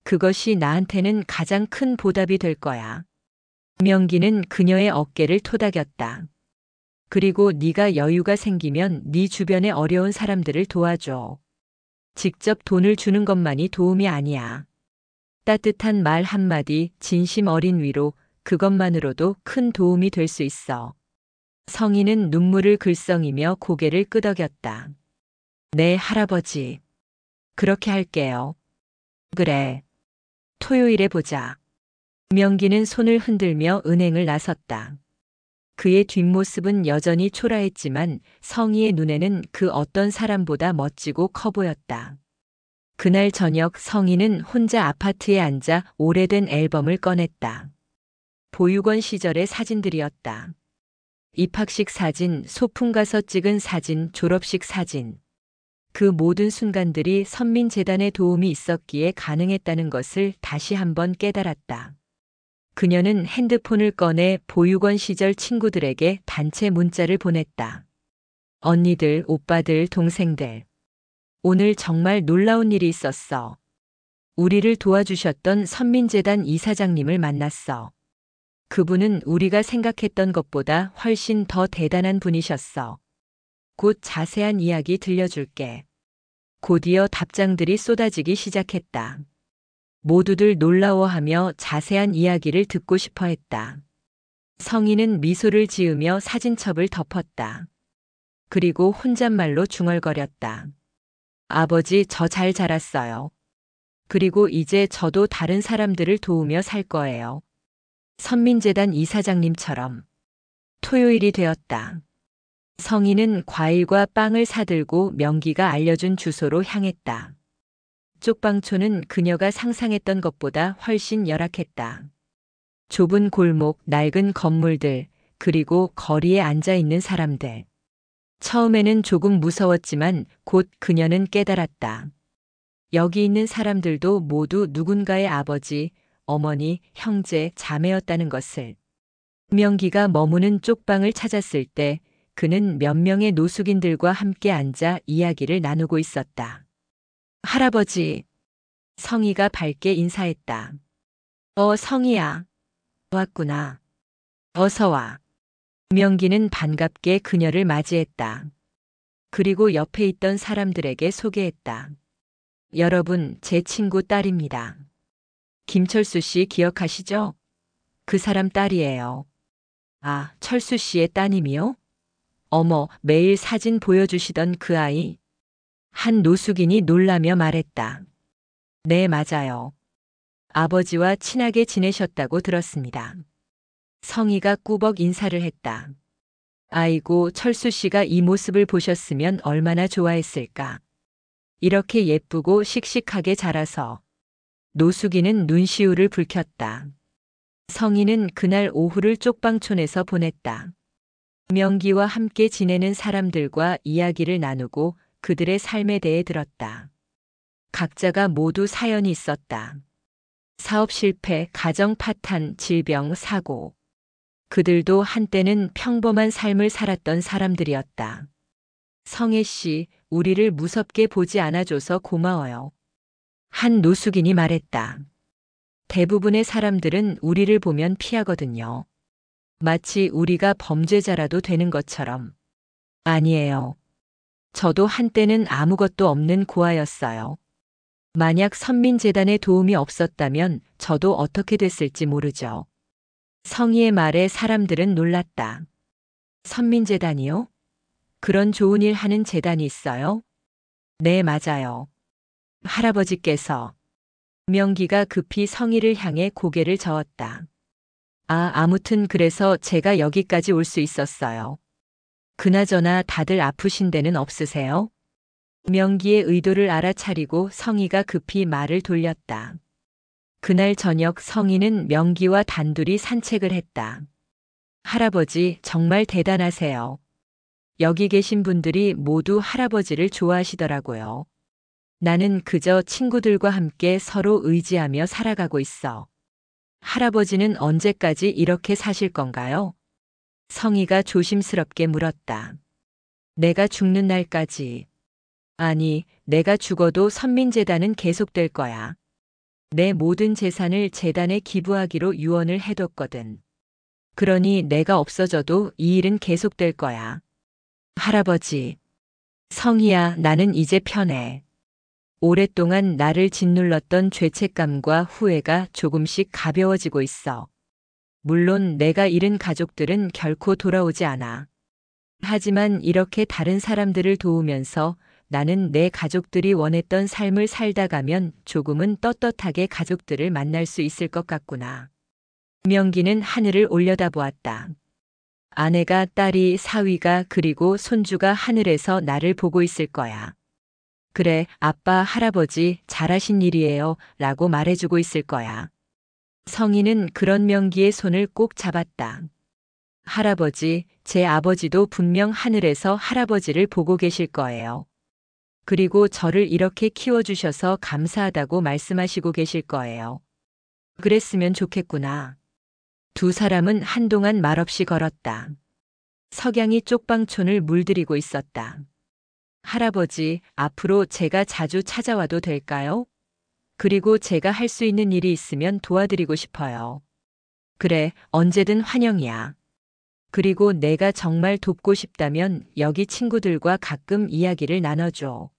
그것이 나한테는 가장 큰 보답이 될 거야. 명기는 그녀의 어깨를 토닥였다. 그리고 네가 여유가 생기면 네 주변의 어려운 사람들을 도와줘. 직접 돈을 주는 것만이 도움이 아니야. 따뜻한 말 한마디, 진심 어린 위로, 그것만으로도 큰 도움이 될 수 있어. 성희는 눈물을 글썽이며 고개를 끄덕였다. 네, 할아버지. 그렇게 할게요. 그래. 토요일에 보자. 명기는 손을 흔들며 은행을 나섰다. 그의 뒷모습은 여전히 초라했지만 성희의 눈에는 그 어떤 사람보다 멋지고 커 보였다. 그날 저녁 성희는 혼자 아파트에 앉아 오래된 앨범을 꺼냈다. 보육원 시절의 사진들이었다. 입학식 사진, 소풍 가서 찍은 사진, 졸업식 사진. 그 모든 순간들이 선민재단의 도움이 있었기에 가능했다는 것을 다시 한번 깨달았다. 그녀는 핸드폰을 꺼내 보육원 시절 친구들에게 단체 문자를 보냈다. 언니들, 오빠들, 동생들. 오늘 정말 놀라운 일이 있었어. 우리를 도와주셨던 선민재단 이사장님을 만났어. 그분은 우리가 생각했던 것보다 훨씬 더 대단한 분이셨어. 곧 자세한 이야기 들려줄게. 곧이어 답장들이 쏟아지기 시작했다. 모두들 놀라워하며 자세한 이야기를 듣고 싶어 했다. 성희는 미소를 지으며 사진첩을 덮었다. 그리고 혼잣말로 중얼거렸다. 아버지, 저 잘 자랐어요. 그리고 이제 저도 다른 사람들을 도우며 살 거예요. 선민재단 이사장님처럼. 토요일이 되었다. 성희는 과일과 빵을 사들고 명기가 알려준 주소로 향했다. 쪽방촌은 그녀가 상상했던 것보다 훨씬 열악했다. 좁은 골목, 낡은 건물들, 그리고 거리에 앉아 있는 사람들. 처음에는 조금 무서웠지만 곧 그녀는 깨달았다. 여기 있는 사람들도 모두 누군가의 아버지, 어머니, 형제, 자매였다는 것을. 명기가 머무는 쪽방을 찾았을 때 그는 몇 명의 노숙인들과 함께 앉아 이야기를 나누고 있었다. 할아버지. 성희가 밝게 인사했다. 성희야. 왔구나. 어서 와. 명기는 반갑게 그녀를 맞이했다. 그리고 옆에 있던 사람들에게 소개했다. 여러분, 제 친구 딸입니다. 김철수 씨 기억하시죠? 그 사람 딸이에요. 아, 철수 씨의 따님이요? 어머, 매일 사진 보여주시던 그 아이. 한 노숙인이 놀라며 말했다. 네, 맞아요. 아버지와 친하게 지내셨다고 들었습니다. 성희가 꾸벅 인사를 했다. 아이고, 철수 씨가 이 모습을 보셨으면 얼마나 좋아했을까. 이렇게 예쁘고 씩씩하게 자라서. 노숙인은 눈시울을 붉혔다. 성희는 그날 오후를 쪽방촌에서 보냈다. 명기와 함께 지내는 사람들과 이야기를 나누고 그들의 삶에 대해 들었다. 각자가 모두 사연이 있었다. 사업 실패, 가정 파탄, 질병, 사고. 그들도 한때는 평범한 삶을 살았던 사람들이었다. 성혜 씨, 우리를 무섭게 보지 않아줘서 고마워요. 한 노숙인이 말했다. 대부분의 사람들은 우리를 보면 피하거든요. 마치 우리가 범죄자라도 되는 것처럼. 아니에요. 저도 한때는 아무것도 없는 고아였어요. 만약 선민재단의 도움이 없었다면 저도 어떻게 됐을지 모르죠. 성희의 말에 사람들은 놀랐다. 선민재단이요? 그런 좋은 일 하는 재단이 있어요? 네, 맞아요. 할아버지께서. 명기가 급히 성희를 향해 고개를 저었다. 아, 아무튼 그래서 제가 여기까지 올 수 있었어요. 그나저나 다들 아프신 데는 없으세요? 명기의 의도를 알아차리고 성희가 급히 말을 돌렸다. 그날 저녁 성희는 명기와 단둘이 산책을 했다. 할아버지, 정말 대단하세요. 여기 계신 분들이 모두 할아버지를 좋아하시더라고요. 나는 그저 친구들과 함께 서로 의지하며 살아가고 있어. 할아버지는 언제까지 이렇게 사실 건가요? 성희가 조심스럽게 물었다. 내가 죽는 날까지. 아니, 내가 죽어도 선민재단은 계속될 거야. 내 모든 재산을 재단에 기부하기로 유언을 해뒀거든. 그러니 내가 없어져도 이 일은 계속될 거야. 할아버지. 성희야, 나는 이제 편해. 오랫동안 나를 짓눌렀던 죄책감과 후회가 조금씩 가벼워지고 있어. 물론 내가 잃은 가족들은 결코 돌아오지 않아. 하지만 이렇게 다른 사람들을 도우면서 나는 내 가족들이 원했던 삶을 살다 가면 조금은 떳떳하게 가족들을 만날 수 있을 것 같구나. 명기는 하늘을 올려다보았다. 아내가, 딸이, 사위가 그리고 손주가 하늘에서 나를 보고 있을 거야. 그래, 아빠, 할아버지, 잘하신 일이에요 라고 말해주고 있을 거야. 성희는 그런 명기의 손을 꼭 잡았다. 할아버지, 제 아버지도 분명 하늘에서 할아버지를 보고 계실 거예요. 그리고 저를 이렇게 키워주셔서 감사하다고 말씀하시고 계실 거예요. 그랬으면 좋겠구나. 두 사람은 한동안 말없이 걸었다. 석양이 쪽방촌을 물들이고 있었다. 할아버지, 앞으로 제가 자주 찾아와도 될까요? 그리고 제가 할 수 있는 일이 있으면 도와드리고 싶어요. 그래, 언제든 환영이야. 그리고 내가 정말 돕고 싶다면 여기 친구들과 가끔 이야기를 나눠줘.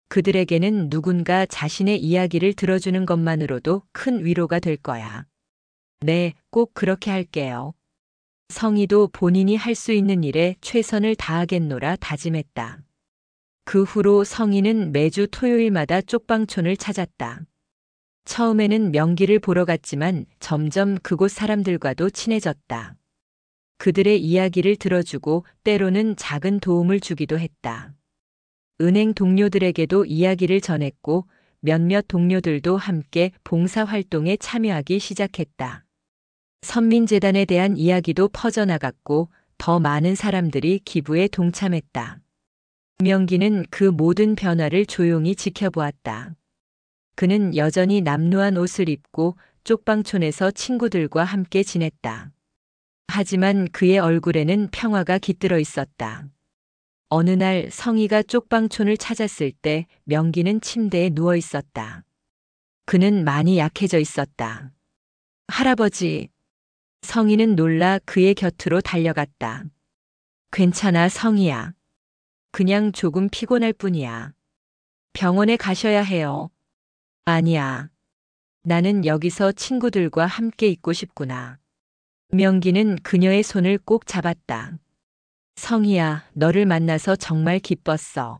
그들에게는 누군가 자신의 이야기를 들어주는 것만으로도 큰 위로가 될 거야. 네, 꼭 그렇게 할게요. 성희도 본인이 할 수 있는 일에 최선을 다하겠노라 다짐했다. 그 후로 성희는 매주 토요일마다 쪽방촌을 찾았다. 처음에는 명기를 보러 갔지만 점점 그곳 사람들과도 친해졌다. 그들의 이야기를 들어주고 때로는 작은 도움을 주기도 했다. 은행 동료들에게도 이야기를 전했고 몇몇 동료들도 함께 봉사활동에 참여하기 시작했다. 선민재단에 대한 이야기도 퍼져나갔고 더 많은 사람들이 기부에 동참했다. 명기는 그 모든 변화를 조용히 지켜보았다. 그는 여전히 남루한 옷을 입고 쪽방촌에서 친구들과 함께 지냈다. 하지만 그의 얼굴에는 평화가 깃들어 있었다. 어느 날 성희가 쪽방촌을 찾았을 때 명기는 침대에 누워 있었다. 그는 많이 약해져 있었다. 할아버지. 성희는 놀라 그의 곁으로 달려갔다. 괜찮아, 성희야. 그냥 조금 피곤할 뿐이야. 병원에 가셔야 해요. 아니야. 나는 여기서 친구들과 함께 있고 싶구나. 명기는 그녀의 손을 꼭 잡았다. 성희야, 너를 만나서 정말 기뻤어.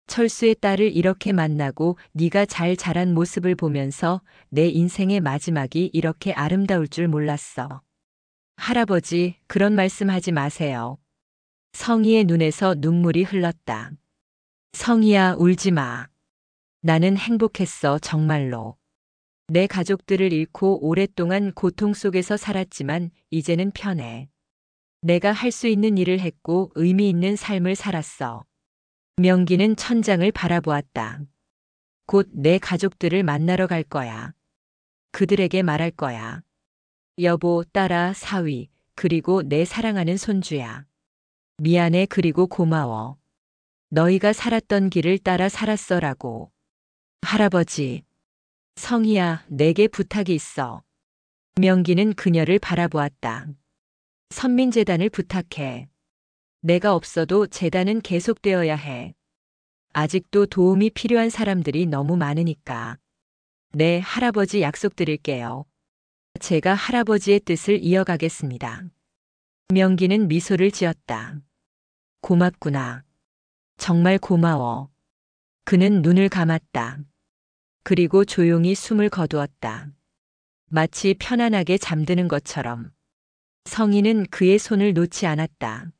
철수의 딸을 이렇게 만나고 네가 잘 자란 모습을 보면서 내 인생의 마지막이 이렇게 아름다울 줄 몰랐어. 할아버지, 그런 말씀하지 마세요. 성희의 눈에서 눈물이 흘렀다. 성희야, 울지 마. 나는 행복했어, 정말로. 내 가족들을 잃고 오랫동안 고통 속에서 살았지만 이제는 편해. 내가 할 수 있는 일을 했고 의미 있는 삶을 살았어. 명기는 천장을 바라보았다. 곧 내 가족들을 만나러 갈 거야. 그들에게 말할 거야. 여보, 딸아, 사위, 그리고 내 사랑하는 손주야. 미안해, 그리고 고마워. 너희가 살았던 길을 따라 살았어라고. 할아버지. 성희야, 내게 부탁이 있어. 명기는 그녀를 바라보았다. 선민재단을 부탁해. 내가 없어도 재단은 계속되어야 해. 아직도 도움이 필요한 사람들이 너무 많으니까. 네, 할아버지 약속드릴게요. 제가 할아버지의 뜻을 이어가겠습니다. 명기는 미소를 지었다. 고맙구나. 정말 고마워. 그는 눈을 감았다. 그리고 조용히 숨을 거두었다. 마치 편안하게 잠드는 것처럼. 성희는 그의 손을 놓지 않았다.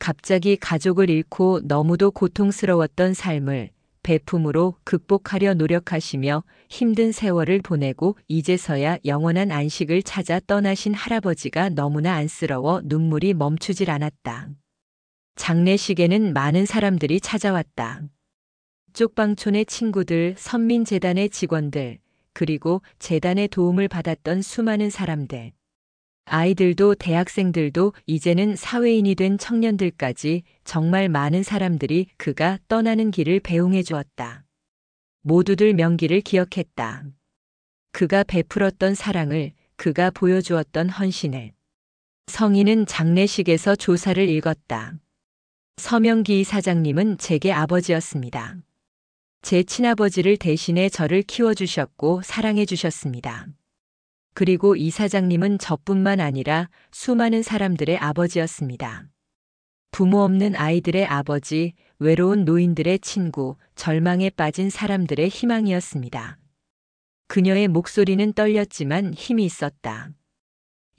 갑자기 가족을 잃고 너무도 고통스러웠던 삶을 베품으로 극복하려 노력하시며 힘든 세월을 보내고 이제서야 영원한 안식을 찾아 떠나신 할아버지가 너무나 안쓰러워 눈물이 멈추질 않았다. 장례식에는 많은 사람들이 찾아왔다. 쪽방촌의 친구들, 선민재단의 직원들, 그리고 재단의 도움을 받았던 수많은 사람들. 아이들도 대학생들도 이제는 사회인이 된 청년들까지 정말 많은 사람들이 그가 떠나는 길을 배웅해 주었다. 모두들 명기를 기억했다. 그가 베풀었던 사랑을, 그가 보여주었던 헌신을. 성희는 장례식에서 조사를 읽었다. 서명기 이사장님은 제게 아버지였습니다. 제 친아버지를 대신해 저를 키워주셨고 사랑해주셨습니다. 그리고 이사장님은 저뿐만 아니라 수많은 사람들의 아버지였습니다. 부모 없는 아이들의 아버지, 외로운 노인들의 친구, 절망에 빠진 사람들의 희망이었습니다. 그녀의 목소리는 떨렸지만 힘이 있었다.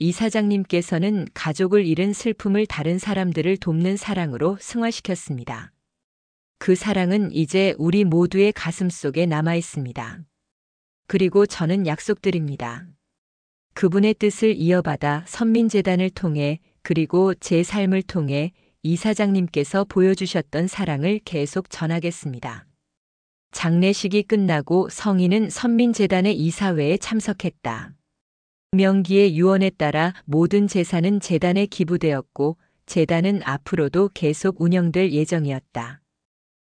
이사장님께서는 가족을 잃은 슬픔을 다른 사람들을 돕는 사랑으로 승화시켰습니다. 그 사랑은 이제 우리 모두의 가슴 속에 남아 있습니다. 그리고 저는 약속드립니다. 그분의 뜻을 이어받아 선민재단을 통해 그리고 제 삶을 통해 이사장님께서 보여주셨던 사랑을 계속 전하겠습니다. 장례식이 끝나고 성희는 선민재단의 이사회에 참석했다. 명기의 유언에 따라 모든 재산은 재단에 기부되었고 재단은 앞으로도 계속 운영될 예정이었다.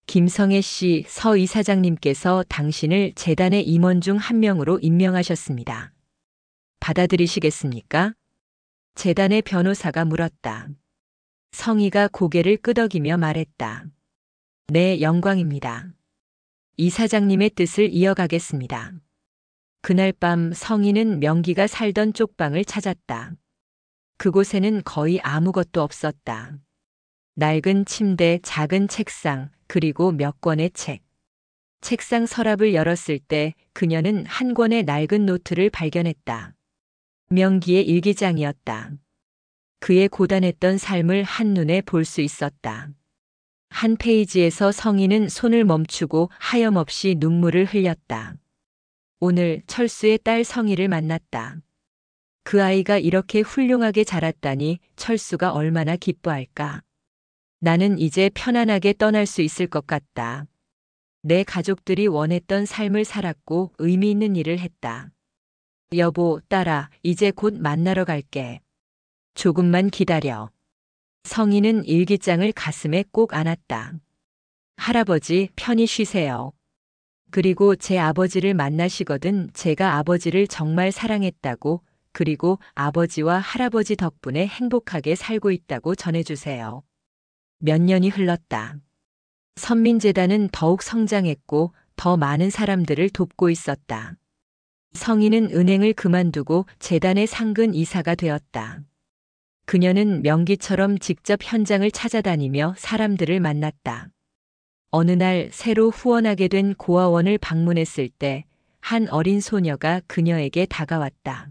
김성애 씨, 서 이사장님께서 당신을 재단의 임원 중 한 명으로 임명하셨습니다. 받아들이시겠습니까? 재단의 변호사가 물었다. 성희가 고개를 끄덕이며 말했다. 네, 영광입니다. 이사장님의 뜻을 이어가겠습니다. 그날 밤 성희는 명기가 살던 쪽방을 찾았다. 그곳에는 거의 아무것도 없었다. 낡은 침대, 작은 책상, 그리고 몇 권의 책. 책상 서랍을 열었을 때 그녀는 한 권의 낡은 노트를 발견했다. 명기의 일기장이었다. 그의 고단했던 삶을 한눈에 볼 수 있었다. 한 페이지에서 성희는 손을 멈추고 하염없이 눈물을 흘렸다. 오늘 철수의 딸 성희를 만났다. 그 아이가 이렇게 훌륭하게 자랐다니 철수가 얼마나 기뻐할까. 나는 이제 편안하게 떠날 수 있을 것 같다. 내 가족들이 원했던 삶을 살았고 의미 있는 일을 했다. 여보, 딸아, 이제 곧 만나러 갈게. 조금만 기다려. 성희는 일기장을 가슴에 꼭 안았다. 할아버지, 편히 쉬세요. 그리고 제 아버지를 만나시거든 제가 아버지를 정말 사랑했다고, 그리고 아버지와 할아버지 덕분에 행복하게 살고 있다고 전해주세요. 몇 년이 흘렀다. 선민재단은 더욱 성장했고 더 많은 사람들을 돕고 있었다. 성희는 은행을 그만두고 재단의 상근 이사가 되었다. 그녀는 명기처럼 직접 현장을 찾아다니며 사람들을 만났다. 어느 날 새로 후원하게 된 고아원을 방문했을 때 한 어린 소녀가 그녀에게 다가왔다.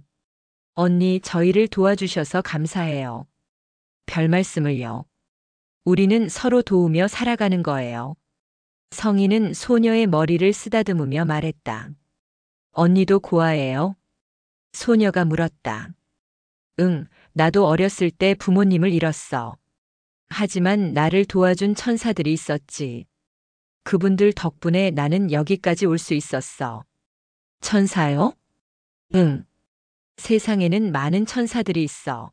언니, 저희를 도와주셔서 감사해요. 별 말씀을요. 우리는 서로 도우며 살아가는 거예요. 성희는 소녀의 머리를 쓰다듬으며 말했다. 언니도 고아예요? 소녀가 물었다. 응, 나도 어렸을 때 부모님을 잃었어. 하지만 나를 도와준 천사들이 있었지. 그분들 덕분에 나는 여기까지 올 수 있었어. 천사요? 응. 세상에는 많은 천사들이 있어.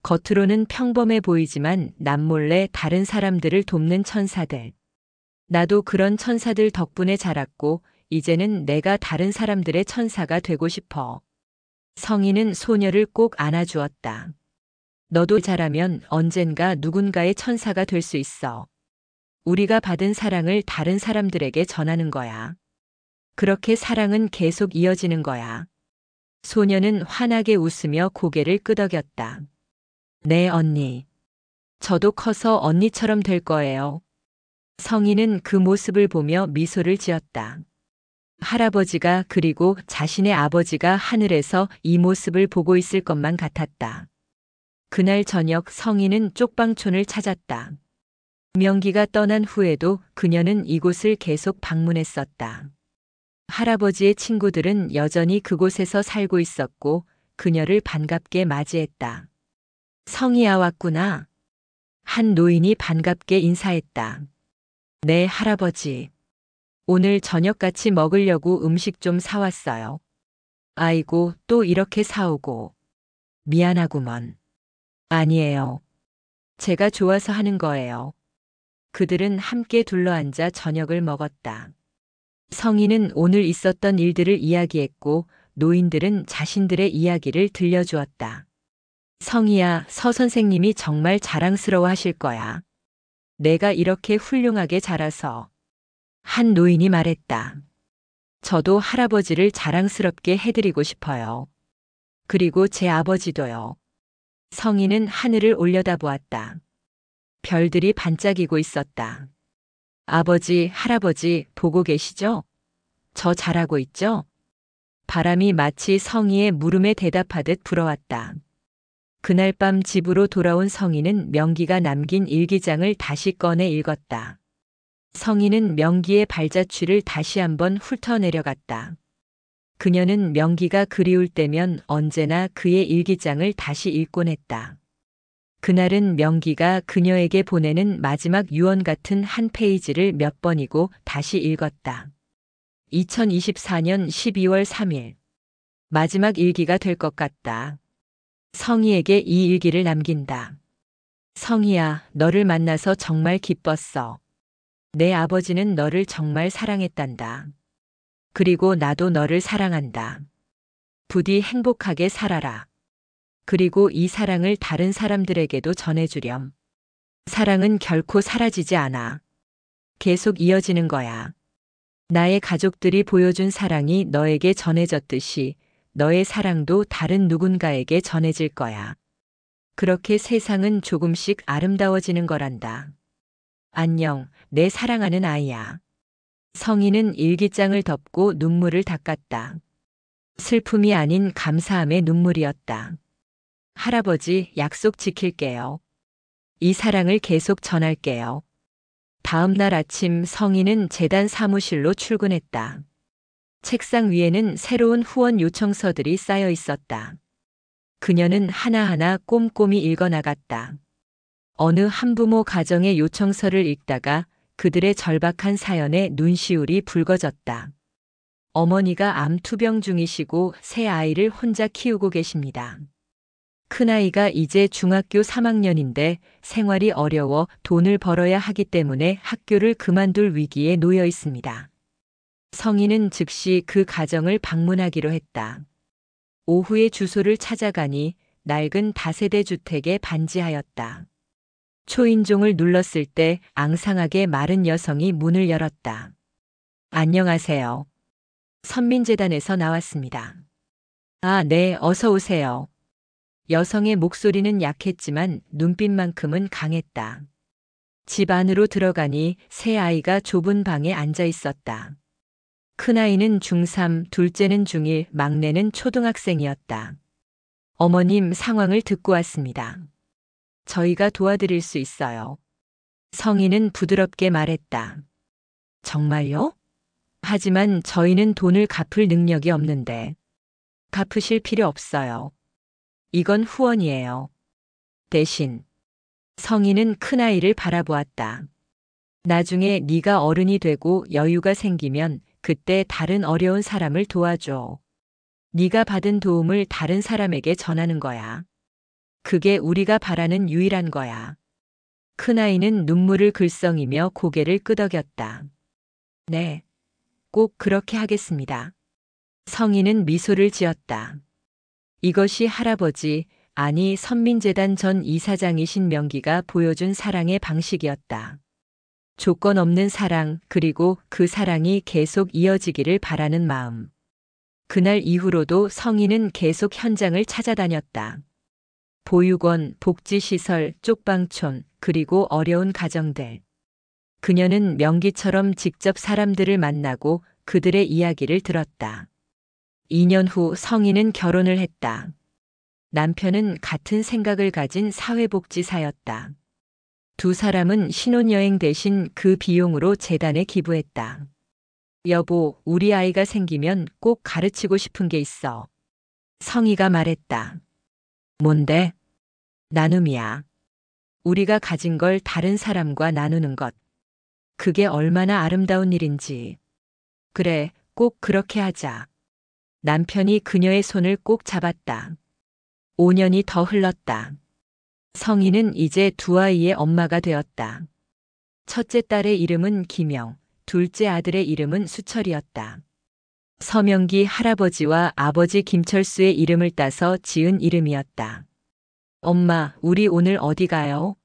겉으로는 평범해 보이지만 남몰래 다른 사람들을 돕는 천사들. 나도 그런 천사들 덕분에 자랐고 이제는 내가 다른 사람들의 천사가 되고 싶어. 성희는 소녀를 꼭 안아주었다. 너도 잘하면 언젠가 누군가의 천사가 될 수 있어. 우리가 받은 사랑을 다른 사람들에게 전하는 거야. 그렇게 사랑은 계속 이어지는 거야. 소녀는 환하게 웃으며 고개를 끄덕였다. 네, 언니. 저도 커서 언니처럼 될 거예요. 성희는 그 모습을 보며 미소를 지었다. 할아버지가 그리고 자신의 아버지가 하늘에서 이 모습을 보고 있을 것만 같았다. 그날 저녁 성희는 쪽방촌을 찾았다. 명기가 떠난 후에도 그녀는 이곳을 계속 방문했었다. 할아버지의 친구들은 여전히 그곳에서 살고 있었고 그녀를 반갑게 맞이했다. 성희야, 왔구나. 한 노인이 반갑게 인사했다. 네, 할아버지. 오늘 저녁 같이 먹으려고 음식 좀 사왔어요. 아이고, 또 이렇게 사오고. 미안하구먼. 아니에요. 제가 좋아서 하는 거예요. 그들은 함께 둘러앉아 저녁을 먹었다. 성희는 오늘 있었던 일들을 이야기했고 노인들은 자신들의 이야기를 들려주었다. 성희야, 서 선생님이 정말 자랑스러워 하실 거야. 내가 이렇게 훌륭하게 자라서. 한 노인이 말했다. 저도 할아버지를 자랑스럽게 해드리고 싶어요. 그리고 제 아버지도요. 성희는 하늘을 올려다보았다. 별들이 반짝이고 있었다. 아버지, 할아버지 보고 계시죠? 저 잘하고 있죠? 바람이 마치 성희의 물음에 대답하듯 불어왔다. 그날 밤 집으로 돌아온 성희는 명기가 남긴 일기장을 다시 꺼내 읽었다. 성희는 명기의 발자취를 다시 한번 훑어내려갔다. 그녀는 명기가 그리울 때면 언제나 그의 일기장을 다시 읽곤 했다. 그날은 명기가 그녀에게 보내는 마지막 유언 같은 한 페이지를 몇 번이고 다시 읽었다. 2024년 12월 3일. 마지막 일기가 될 것 같다. 성희에게 이 일기를 남긴다. 성희야, 너를 만나서 정말 기뻤어. 내 아버지는 너를 정말 사랑했단다. 그리고 나도 너를 사랑한다. 부디 행복하게 살아라. 그리고 이 사랑을 다른 사람들에게도 전해주렴. 사랑은 결코 사라지지 않아. 계속 이어지는 거야. 나의 가족들이 보여준 사랑이 너에게 전해졌듯이 너의 사랑도 다른 누군가에게 전해질 거야. 그렇게 세상은 조금씩 아름다워지는 거란다. 안녕, 내 사랑하는 아이야. 성희는 일기장을 덮고 눈물을 닦았다. 슬픔이 아닌 감사함의 눈물이었다. 할아버지, 약속 지킬게요. 이 사랑을 계속 전할게요. 다음 날 아침 성희는 재단 사무실로 출근했다. 책상 위에는 새로운 후원 요청서들이 쌓여 있었다. 그녀는 하나하나 꼼꼼히 읽어나갔다. 어느 한부모 가정의 요청서를 읽다가 그들의 절박한 사연에 눈시울이 붉어졌다. 어머니가 암 투병 중이시고 새 아이를 혼자 키우고 계십니다. 큰아이가 이제 중학교 3학년인데 생활이 어려워 돈을 벌어야 하기 때문에 학교를 그만둘 위기에 놓여 있습니다. 성희는 즉시 그 가정을 방문하기로 했다. 오후에 주소를 찾아가니 낡은 다세대 주택에 반지하였다. 초인종을 눌렀을 때 앙상하게 마른 여성이 문을 열었다. 안녕하세요. 선민재단에서 나왔습니다. 아, 네, 어서 오세요. 여성의 목소리는 약했지만 눈빛만큼은 강했다. 집 안으로 들어가니 새 아이가 좁은 방에 앉아 있었다. 큰아이는 중3, 둘째는 중1, 막내는 초등학생이었다. 어머님, 상황을 듣고 왔습니다. 저희가 도와드릴 수 있어요. 성인은 부드럽게 말했다. 정말요? 하지만 저희는 돈을 갚을 능력이 없는데. 갚으실 필요 없어요. 이건 후원이에요. 대신 성인은 큰아이를 바라보았다. 나중에 네가 어른이 되고 여유가 생기면 그때 다른 어려운 사람을 도와줘. 네가 받은 도움을 다른 사람에게 전하는 거야. 그게 우리가 바라는 유일한 거야. 큰아이는 눈물을 글썽이며 고개를 끄덕였다. 네, 꼭 그렇게 하겠습니다. 성인은 미소를 지었다. 이것이 할아버지, 아니 선민재단 전 이사장이신 명기가 보여준 사랑의 방식이었다. 조건 없는 사랑, 그리고 그 사랑이 계속 이어지기를 바라는 마음. 그날 이후로도 성인은 계속 현장을 찾아다녔다. 보육원, 복지시설, 쪽방촌, 그리고 어려운 가정들. 그녀는 명기처럼 직접 사람들을 만나고 그들의 이야기를 들었다. 2년 후 성인은 결혼을 했다. 남편은 같은 생각을 가진 사회복지사였다. 두 사람은 신혼여행 대신 그 비용으로 재단에 기부했다. 여보, 우리 아이가 생기면 꼭 가르치고 싶은 게 있어. 성희가 말했다. 뭔데? 나눔이야. 우리가 가진 걸 다른 사람과 나누는 것. 그게 얼마나 아름다운 일인지. 그래, 꼭 그렇게 하자. 남편이 그녀의 손을 꼭 잡았다. 5년이 더 흘렀다. 성희는 이제 두 아이의 엄마가 되었다. 첫째 딸의 이름은 김영, 둘째 아들의 이름은 수철이었다. 서명기 할아버지와 아버지 김철수의 이름을 따서 지은 이름이었다. 엄마, 우리 오늘 어디 가요?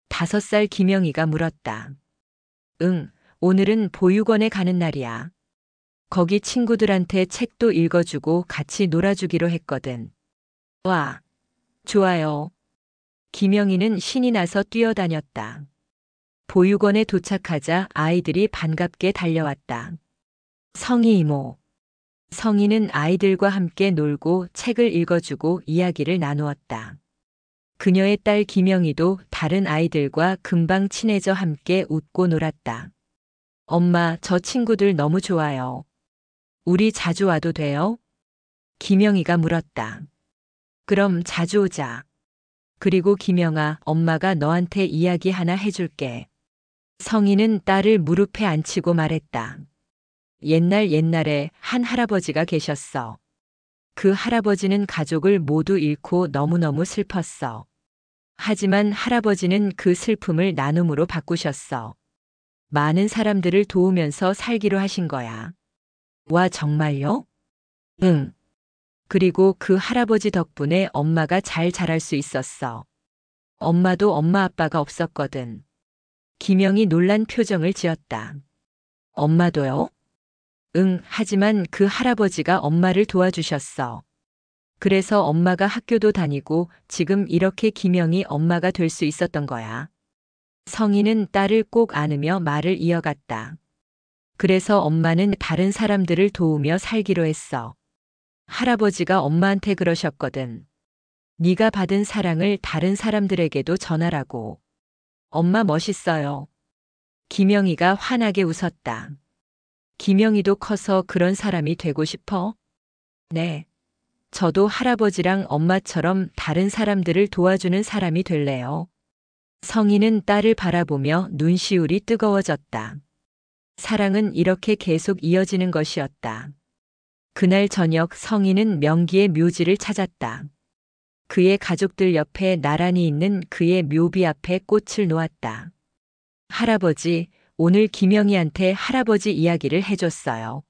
5살 김영희가 물었다. 응, 오늘은 보육원에 가는 날이야. 거기 친구들한테 책도 읽어주고 같이 놀아주기로 했거든. 와, 좋아요. 김영희는 신이 나서 뛰어다녔다. 보육원에 도착하자 아이들이 반갑게 달려왔다. 성희 이모. 성희는 아이들과 함께 놀고 책을 읽어주고 이야기를 나누었다. 그녀의 딸 김영희도 다른 아이들과 금방 친해져 함께 웃고 놀았다. 엄마, 저 친구들 너무 좋아요. 우리 자주 와도 돼요? 김영희가 물었다. 그럼 자주 오자. 그리고 김영아, 엄마가 너한테 이야기 하나 해줄게. 성희는 딸을 무릎에 앉히고 말했다. 옛날에 한 할아버지가 계셨어. 그 할아버지는 가족을 모두 잃고 너무너무 슬펐어. 하지만 할아버지는 그 슬픔을 나눔으로 바꾸셨어. 많은 사람들을 도우면서 살기로 하신 거야. 와, 정말요? 응. 그리고 그 할아버지 덕분에 엄마가 잘 자랄 수 있었어. 엄마도 엄마 아빠가 없었거든. 김영이 놀란 표정을 지었다. 엄마도요? 응, 하지만 그 할아버지가 엄마를 도와주셨어. 그래서 엄마가 학교도 다니고 지금 이렇게 김영이 엄마가 될 수 있었던 거야. 성희는 딸을 꼭 안으며 말을 이어갔다. 그래서 엄마는 다른 사람들을 도우며 살기로 했어. 할아버지가 엄마한테 그러셨거든. 네가 받은 사랑을 다른 사람들에게도 전하라고. 엄마 멋있어요. 김영희가 환하게 웃었다. 김영희도 커서 그런 사람이 되고 싶어? 네. 저도 할아버지랑 엄마처럼 다른 사람들을 도와주는 사람이 될래요. 성희는 딸을 바라보며 눈시울이 뜨거워졌다. 사랑은 이렇게 계속 이어지는 것이었다. 그날 저녁 성희는 명기의 묘지를 찾았다. 그의 가족들 옆에 나란히 있는 그의 묘비 앞에 꽃을 놓았다. 할아버지, 오늘 김영희한테 할아버지 이야기를 해줬어요.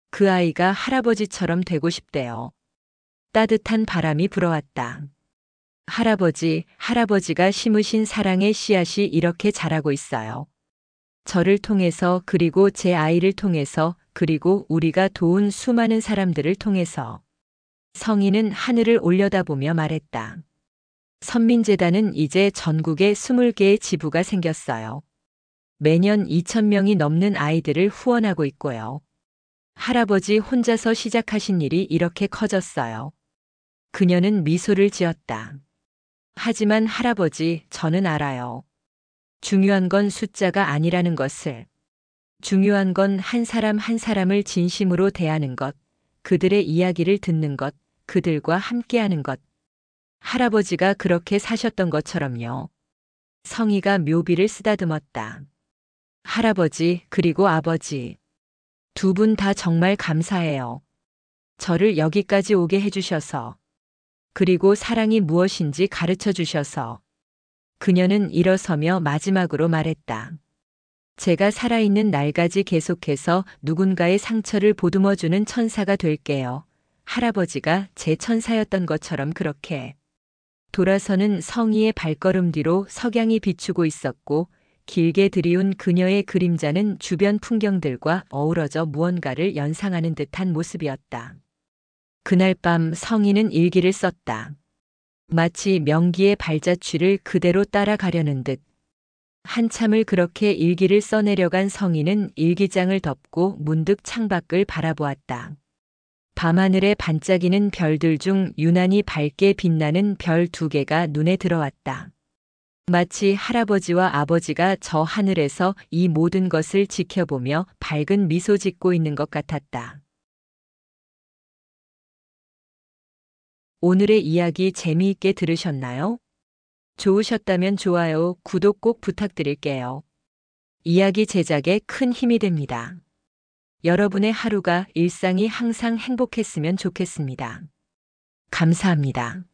그 아이가 할아버지처럼 되고 싶대요. 따뜻한 바람이 불어왔다. 할아버지가 심으신 사랑의 씨앗이 이렇게 자라고 있어요. 저를 통해서, 그리고 제 아이를 통해서, 그리고 우리가 도운 수많은 사람들을 통해서. 성인은 하늘을 올려다보며 말했다. 선민재단은 이제 전국에 20개의 지부가 생겼어요. 매년 2,000명이 넘는 아이들을 후원하고 있고요. 할아버지 혼자서 시작하신 일이 이렇게 커졌어요. 그녀는 미소를 지었다. 하지만 할아버지, 저는 알아요. 중요한 건 숫자가 아니라는 것을. 중요한 건 한 사람 한 사람을 진심으로 대하는 것, 그들의 이야기를 듣는 것, 그들과 함께하는 것. 할아버지가 그렇게 사셨던 것처럼요. 성희가 묘비를 쓰다듬었다. 할아버지, 그리고 아버지. 두 분 다 정말 감사해요. 저를 여기까지 오게 해주셔서. 그리고 사랑이 무엇인지 가르쳐 주셔서. 그녀는 일어서며 마지막으로 말했다. 제가 살아있는 날까지 계속해서 누군가의 상처를 보듬어주는 천사가 될게요. 할아버지가 제 천사였던 것처럼 그렇게. 돌아서는 성희의 발걸음 뒤로 석양이 비추고 있었고, 길게 들이운 그녀의 그림자는 주변 풍경들과 어우러져 무언가를 연상하는 듯한 모습이었다. 그날 밤 성희는 일기를 썼다. 마치 명기의 발자취를 그대로 따라가려는 듯. 한참을 그렇게 일기를 써내려간 성희는 일기장을 덮고 문득 창밖을 바라보았다. 밤하늘에 반짝이는 별들 중 유난히 밝게 빛나는 별 2개가 눈에 들어왔다. 마치 할아버지와 아버지가 저 하늘에서 이 모든 것을 지켜보며 밝은 미소 짓고 있는 것 같았다. 오늘의 이야기 재미있게 들으셨나요? 좋으셨다면 좋아요, 구독 꼭 부탁드릴게요. 이야기 제작에 큰 힘이 됩니다. 여러분의 하루가 일상이 항상 행복했으면 좋겠습니다. 감사합니다.